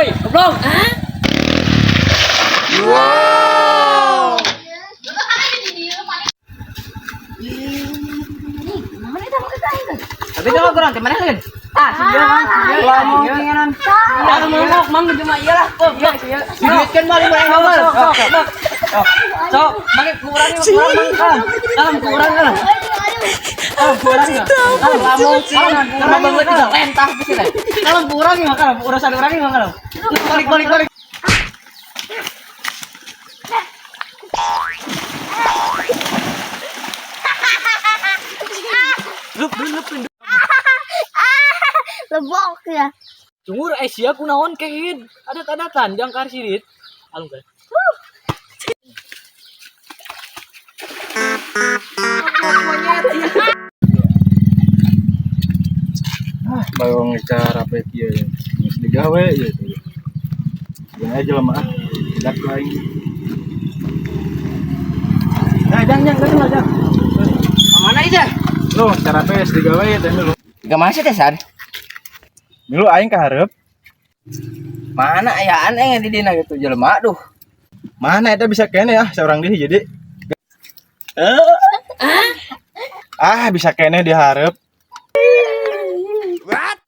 Woi, goblok. Hah? Wow. Tapi kalau kurang gimana kan? Ah, iya kan. Iya kan. Kalau mau mang cuma iyalah. Oh, iya, iya. Duitkan balik balik nomor. Sok, makin kurang kan. Dalam kurang kan. Oh, kurang ya. Kalau sih, kalau banget itu lentah sih teh. Kalau kurang ya kalau urusan orang ya kalau. Balik. Lup. Lebok ya. Cungur Asia kunaon kein. Ada tanjang kar sirit. Alung kan. Bagong cara apa ya? Geus digawe ya tuh. Yang aja lah mah. Dak lain. Jangan. Mana itu? Loh, cara apa geus digawe ya teh lu. Gak masih teh San. Milu aing kaharep. Mana ayaan yang di dina gitu jelema aduh. Mana eta bisa kene ya seorang diri jadi. Bisa kene diharap. What?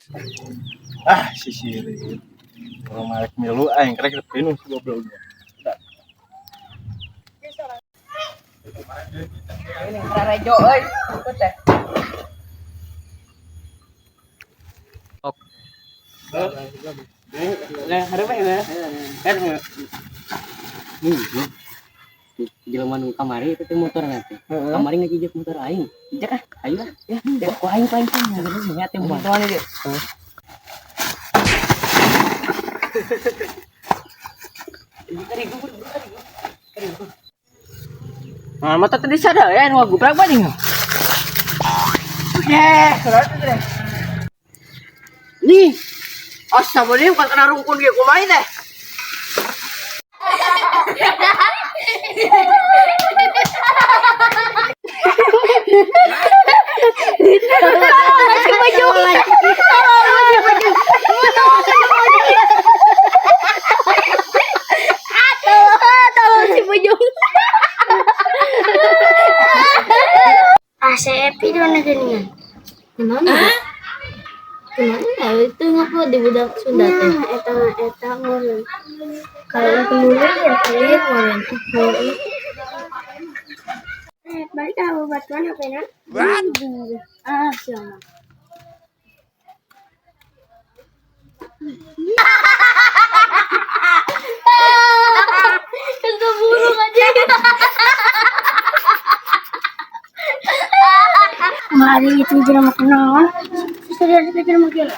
Si sirit. Kalau malek milu aing krek penuh si goblok. Ini rejo euy. Ikut teh. Jelema nu kamari itu motor nanti. Kamari ngejejak motor aing. Jejak ah, ayo lah. Ya, jejak ku aing paling kan ngeureun teh motor ini dia. Nah, mata tadi sadar ya, nu gubrak baning. Nih. Astagfirullah, bukan kena rungkun dia kumaha teh. Epi dona geningan. Kenapa? Kenapa itu ngapa di budak Sunda teh? Eta ngeureun. Kalau kemudian ya kalian ngeureun. Balik ka buat mana pena? Siapa? Itu burung aja. Mari itu jangan makan. Sudah kita jangan makan.